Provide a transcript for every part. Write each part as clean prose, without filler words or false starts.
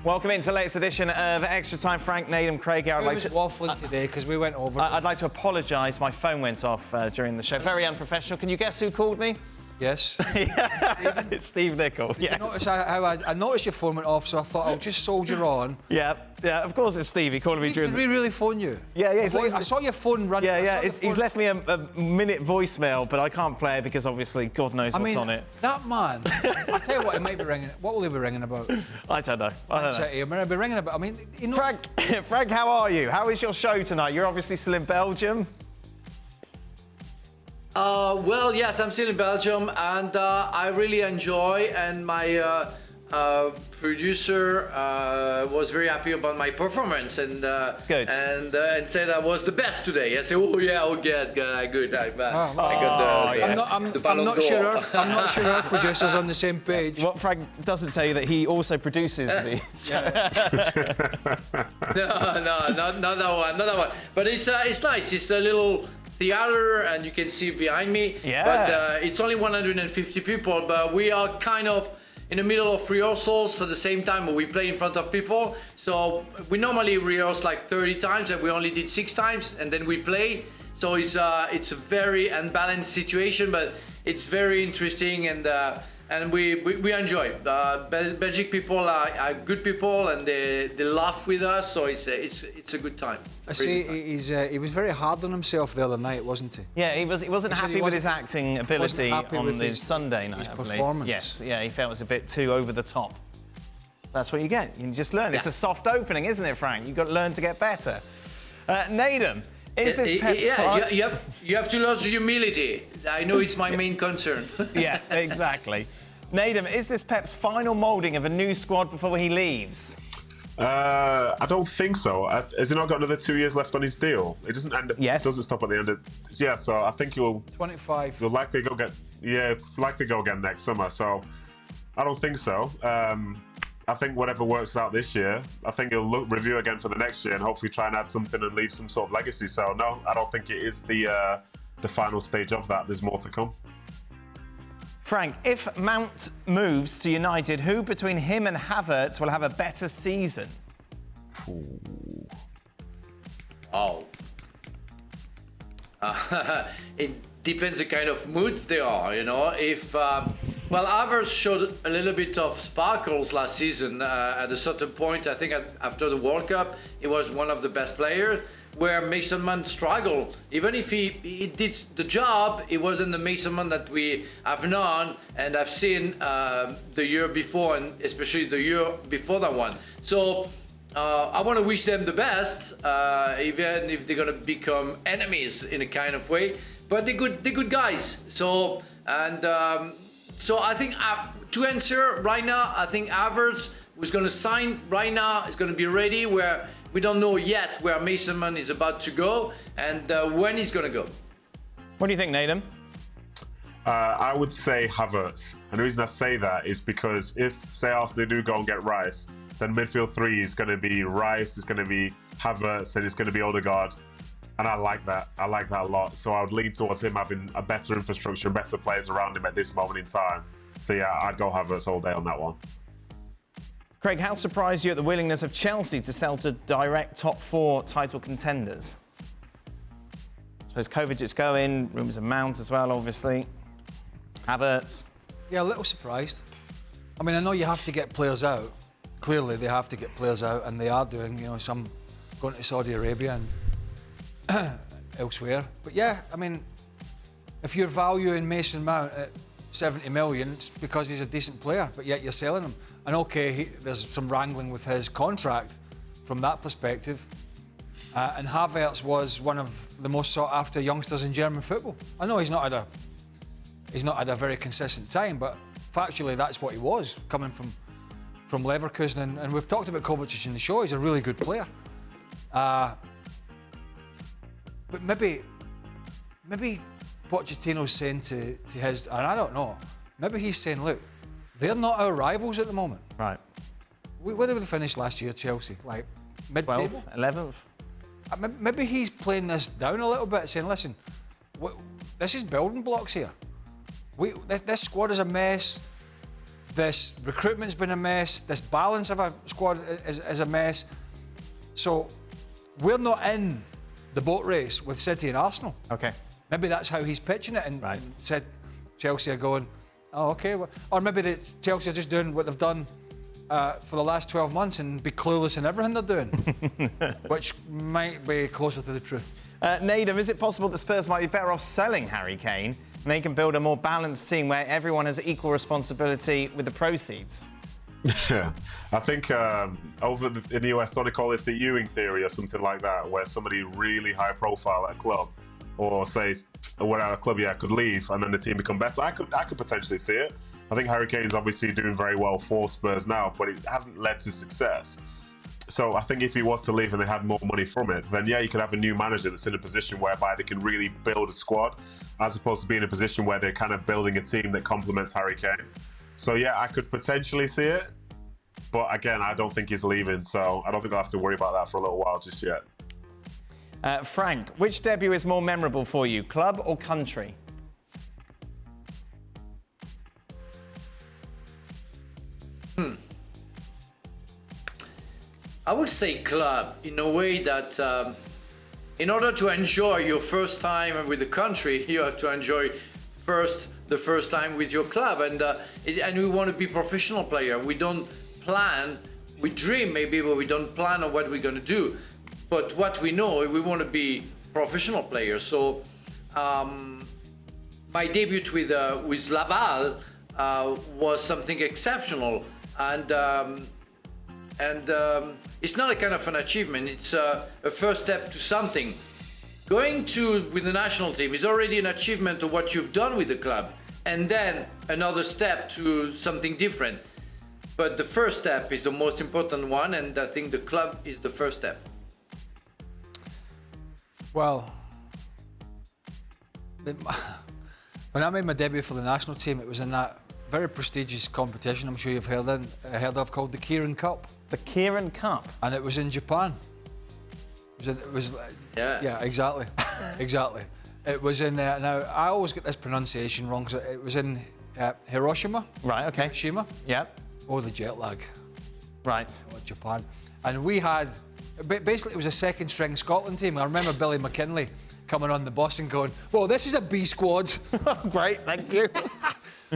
Welcome into the latest edition of Extra Time. Frank, Nedum, Craig here. I was waffling today because we went over. I'd like to apologise. My phone went off during the show. Very unprofessional. Can you guess who called me? Yes. It's Steve Nicol. Yes. Notice how I noticed your phone went off, so I thought I'll just soldier on. Yeah, of course it's Stevie calling me during. Did we really phone you? Yeah. I saw your phone running. Yeah. He's left me a minute voicemail, but I can't play it because obviously God knows what's on it. That man. I tell you what, he might be ringing. What will he be ringing about? I don't know. He'll be ringing about. I mean, you know. Frank, how are you? How is your show tonight? You're obviously still in Belgium. Well, yes, I'm still in Belgium, and I really enjoy. And my producer was very happy about my performance, and good. And said I was the best today. I said, "Oh yeah, good. I got the Ballon d'Or." I'm not sure our producer's on the same page. What Frank doesn't tell you that he also produces the. No, not that one. But it's nice. It's a little theater, and you can see behind me. Yeah. But it's only 150 people, but we are kind of in the middle of rehearsals at the same time. We play in front of people, so we rehearse like 30 times, and we only did 6 times, and then we play. So it's a very unbalanced situation, but it's very interesting, and we enjoy. Belgian people are good people, and they laugh with us, so it's a good time. I see he was very hard on himself the other night, wasn't he? Yeah, he wasn't happy with his acting ability on the Sunday night. His performance. Yes, yeah, he felt it was a bit too over the top. That's what you get. You just learn. Yeah. It's a soft opening, isn't it, Frank? You've got to learn to get better. Nedum, is this Pep's you have to lose humility. I know it's my main concern. Yeah, exactly. Nedum, is this Pep's final moulding of a new squad before he leaves? I don't think so. Has he not got another 2 years left on his deal? It doesn't end. Yes. It doesn't stop at the end of. Yeah, so I think he'll. 25. He'll likely go again next summer. So I don't think so. I think whatever works out this year, I think he'll review again for the next year and hopefully try and add something and leave some sort of legacy. So no, I don't think it is the final stage of that. There's more to come. Frank, if Mount moves to United, who between him and Havertz will have a better season? Oh. It depends the kind of moods they are, you know. If Havertz showed a little bit of sparkles last season. At a certain point, I think after the World Cup, he was one of the best players. Where Mason Mount struggled, even if he did the job, it wasn't the Mason Mount that we have known and have seen the year before, and especially the year before that one. So I want to wish them the best, even if they're gonna become enemies in a kind of way. But they're good guys. So I think to answer right now, I think Havertz was gonna sign right now. Is gonna be ready where. We don't know yet where Mason Mount is about to go and when he's going to go. What do you think, Nedum? I would say Havertz. And the reason I say that is because if, say, Arsenal do go and get Rice, then midfield 3 is going to be Rice, it's going to be Havertz, and it's going to be Odegaard. And I like that. I like that a lot. So I would lean towards him having a better infrastructure, better players around him at this moment in time. So yeah, I'd go Havertz all day on that one. Craig, how surprised are you at the willingness of Chelsea to sell to direct top 4 title contenders? I suppose Kovacic's going, rumours of Mount as well, obviously. Havertz. Yeah, a little surprised. I mean, I know you have to get players out. Clearly, they have to get players out, and they are doing, you know, some going to Saudi Arabia and elsewhere. But yeah, I mean, if you're valuing Mason Mount at 70 million, it's because he's a decent player, but yet you're selling him. And okay, there's some wrangling with his contract from that perspective. And Havertz was one of the most sought after youngsters in German football. I know he's not had a very consistent time, but factually that's what he was, coming from Leverkusen. And we've talked about Kovacic in the show. He's a really good player. But maybe Pochettino's saying to his, and I don't know, maybe he's saying, look, they're not our rivals at the moment. Right. Where did we finish last year, Chelsea? Like mid-table? 12th, 11th? Maybe he's playing this down a little bit, saying, listen, this is building blocks here. This squad is a mess. This recruitment's been a mess. This balance of a squad is a mess. So we're not in the boat race with City and Arsenal. Okay. Maybe that's how he's pitching it, and Right. said Chelsea are going, oh, okay. Or maybe Chelsea are just doing what they've done for the last 12 months and be clueless in everything they're doing, which might be closer to the truth. Nedum, is it possible that Spurs might be better off selling Harry Kane and they can build a more balanced team where everyone has equal responsibility with the proceeds? Yeah, I think in the US, don't they call this the Ewing theory or something like that, where somebody really high profile at a club, or say whatever a club, could leave and then the team become better. I could potentially see it. I think Harry Kane's obviously doing very well for Spurs now, but it hasn't led to success. So I think if he was to leave and they had more money from it, then you could have a new manager that's in a position whereby they can really build a squad, as opposed to being in a position where they're kind of building a team that complements Harry Kane. So I could potentially see it, but again, I don't think he's leaving, so I don't think I'll have to worry about that for a little while just yet. Frank, which debut is more memorable for you, club or country? I would say club, in a way that in order to enjoy your first time with the country, you have to enjoy the first time with your club, and we want to be professional player. We don't plan, we dream maybe, but we don't plan on what we're going to do. But what we know, we want to be professional players. So my debut with Laval was something exceptional, and it's not a kind of an achievement. It's a first step to something. Going with the national team is already an achievement of what you've done with the club, and then another step to something different. But the first step is the most important one, and I think the club is the first step. Well, when I made my debut for the national team, it was in that very prestigious competition I'm sure you've heard of called the Kirin Cup. The Kirin Cup? And it was in Japan. It was yeah, exactly. Exactly. It was in, now I always get this pronunciation wrong, so it was in Hiroshima. Right, okay. Hiroshima. Yep. Oh, the jet lag. Right. Oh, Japan. And we had, basically it was a second string Scotland team. I remember Billy McKinlay coming on the bus and going, well, this is a B squad. Great, thank you.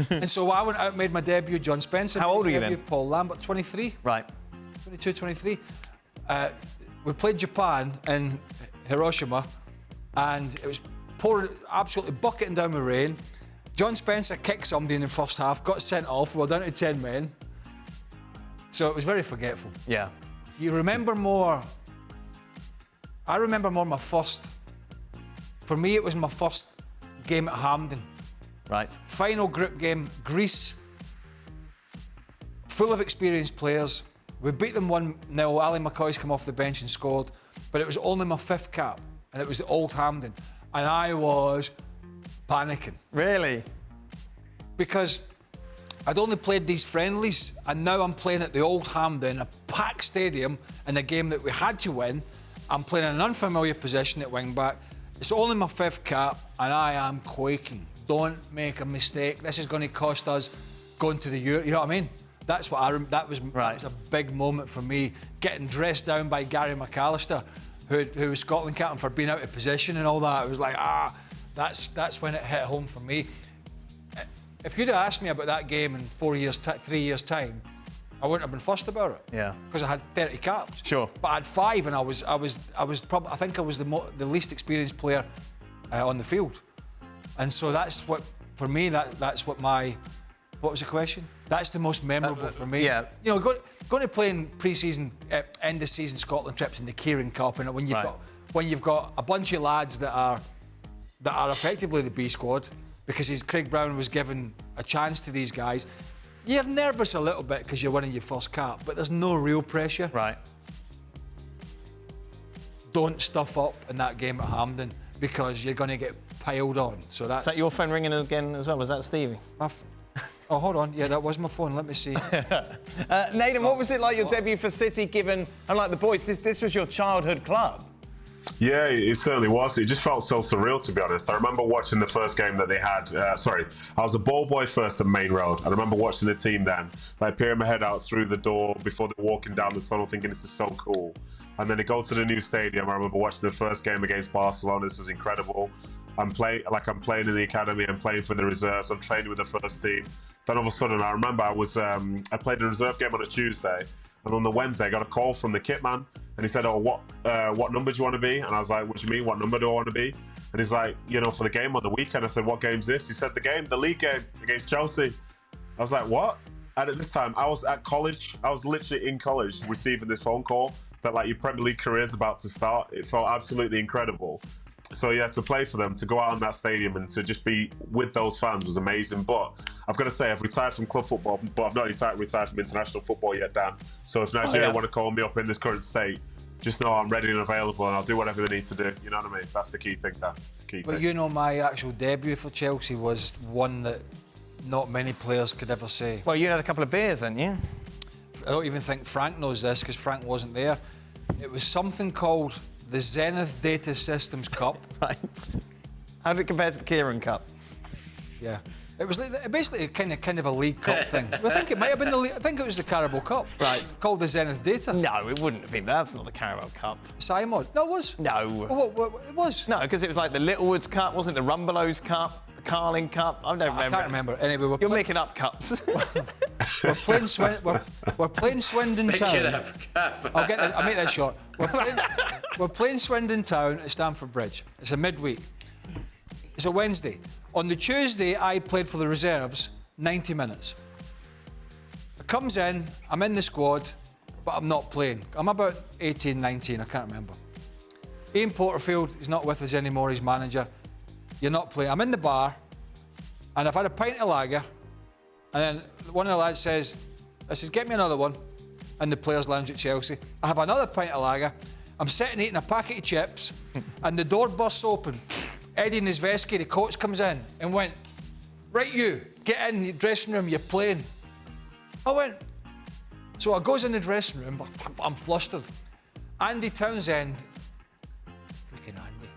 And so I went out and made my debut. John Spencer. How old were you then? Paul Lambert, 23. Right. 22, 23. We played Japan in Hiroshima, and it was pouring, absolutely bucketing down with rain. John Spencer kicked somebody in the first half, got sent off, we were down to 10 men. So it was very forgetful. Yeah. You remember more... I remember more my first... For me, it was my first game at Hampden. Right. Final group game, Greece, full of experienced players. We beat them 1-0. Ali McCoy's come off the bench and scored, but it was only my 5th cap, and it was the Old Hampden, and I was panicking. Really? Because I'd only played these friendlies, and now I'm playing at the Old Hampden, a packed stadium, in a game that we had to win. I'm playing in an unfamiliar position at wing back. It's only my 5th cap, and I am quaking. Don't make a mistake. This is going to cost us going to the Euro. You know what I mean? That's what that was a big moment for me. Getting dressed down by Gary McAllister, who was Scotland captain, for being out of position and all that. It was like, that's when it hit home for me. If you'd have asked me about that game in 3 years' time, I wouldn't have been fussed about it. Yeah. Because I had 30 caps. Sure. But I had 5, and I think I was the least experienced player on the field. And so that's what, for me, that's what my... What was the question? That's the most memorable for me. Yeah. You know, going to play in pre-season, end of season Scotland trips in the Kirin Cup, and when you've got a bunch of lads that are effectively the B squad, because Craig Brown was given a chance to these guys. You're nervous a little bit because you're winning your first cap, but there's no real pressure. Right. Don't stuff up in that game at Hampden, because you're going to get piled on. So that's... Is that your phone ringing again as well? Was that Stevie? Oh, hold on. Yeah, that was my phone. Let me see. Nedum, what was it like your debut for City, given, unlike the boys, this was your childhood club? Yeah, it certainly was. It just felt so surreal, to be honest. I remember watching the first game that they had. I was a ball boy first at Main Road. I remember watching the team then, like peering my head out through the door before they're walking down the tunnel, thinking this is so cool. And then they go to the new stadium. I remember watching the first game against Barcelona. This was incredible. I'm playing in the academy. I'm playing for the reserves. I'm training with the first team. Then all of a sudden, I remember I played a reserve game on a Tuesday, and on the Wednesday, I got a call from the kit man. And he said, "Oh, what number do you want to be?" And I was like, "What do you mean? What number do I want to be?" And he's like, "For the game on the weekend." I said, "What game's this?" He said, the league game against Chelsea." I was like, "What?" And at this time, I was at college. I was literally in college receiving this phone call that like your Premier League career is about to start. It felt absolutely incredible. So yeah, to play for them, to go out on that stadium and to just be with those fans was amazing. But I've got to say, I've retired from club football, but I've not retired from international football yet, Dan. So if Nigeria want to call me up in this current state, just know I'm ready and available, and I'll do whatever they need to do. You know what I mean? That's the key thing, Dan. It's the key thing. But my actual debut for Chelsea was one that not many players could ever say. Well, you had a couple of beers, hadn't you? I don't even think Frank knows this because Frank wasn't there. It was something called the Zenith Data Systems Cup. Right. How did it compare to the Kieran Cup? Yeah. It was basically kind of a league cup thing. I think it might have been I think it was the Carabao Cup. Right. Called the Zenith Data. No, it wouldn't have been. That's not the Carabao Cup. Simon. No, it was. No. Well, it was. No, because it was like the Littlewoods Cup, wasn't it? The Rumbelows Cup, the Carling Cup. I don't remember. I can't remember. Anyway, You're making up cups. We're playing Swindon Town. I'll make that short. We're playing Swindon Town at Stamford Bridge. It's a midweek. It's a Wednesday. On the Tuesday, I played for the reserves 90 minutes. It comes in, I'm in the squad, but I'm not playing. I'm about 18, 19, I can't remember. Ian Porterfield is not with us anymore, he's manager. You're not playing. I'm in the bar, and I've had a pint of lager, and then one of the lads says, "Get me another one," in the players' lounge at Chelsea. I have another pint of lager. I'm sitting eating a packet of chips, and the door bursts open. Eddie Nisveski, the coach, comes in and went, "Right, you, get in the dressing room, you're playing." I went. So I goes in the dressing room, I'm flustered. Andy Townsend, freaking Andy.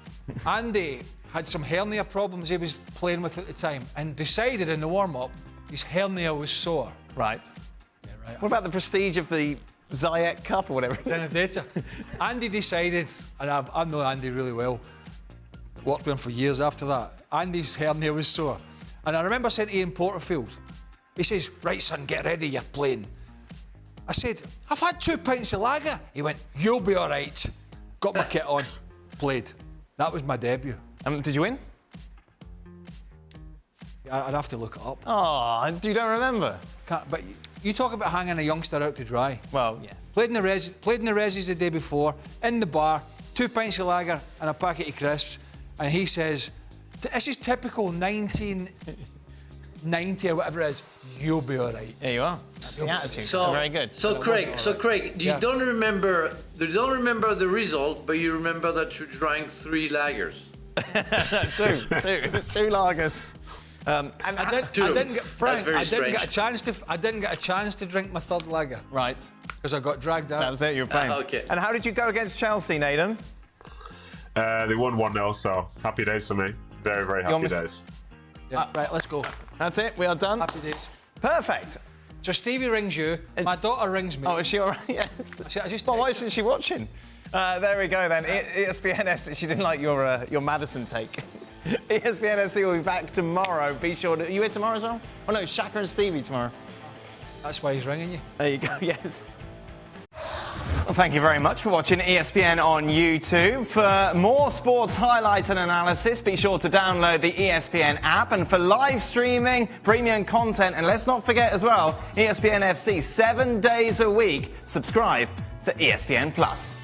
Andy had some hernia problems he was playing with at the time and decided in the warm-up his hernia was sore. Right. Yeah, right. What about the prestige of the Zayek Cup or whatever? Data. Andy decided, and I know Andy really well, worked with him for years after that. Andy's hernia was sore. And I remember saying to Ian Porterfield, he says, "Right, son, get ready, you're playing." I said, "I've had 2 pints of lager." He went, "You'll be all right." Got my kit on, played. That was my debut. Did you win? I'd have to look it up. Oh, you don't remember? But you talk about hanging a youngster out to dry. Well, yes. Played in the Resis the day before, in the bar, 2 pints of lager and a packet of crisps. And he says, "This is typical 1990 or whatever it is. You'll be all right." There you are. That's the attitude. Very good. So Craig, you don't remember the result, but you remember that you drank 3 lagers. two lagers. And I didn't get Frank. That's very I didn't get a chance to drink my 3rd lager. Right. Because I got dragged out. That was it. You were playing. Okay. And how did you go against Chelsea, Nedum? They won 1-0, so happy days for me. Very, very happy days. Yeah, right, let's go. That's it. We are done. Happy days. Perfect. So Stevie rings you. My daughter rings me. Oh, is she all right? Yes. Well, why isn't she watching? There we go then. ESPN FC. She didn't like your Madison take. ESPN FC will be back tomorrow. Be sure to. Are you here tomorrow as well? Oh no, Shaka and Stevie tomorrow. That's why he's ringing you. There you go. Yes. Well, thank you very much for watching ESPN on YouTube. For more sports highlights and analysis, be sure to download the ESPN app. And for live streaming, premium content, and let's not forget as well, ESPN FC 7 days a week. Subscribe to ESPN Plus.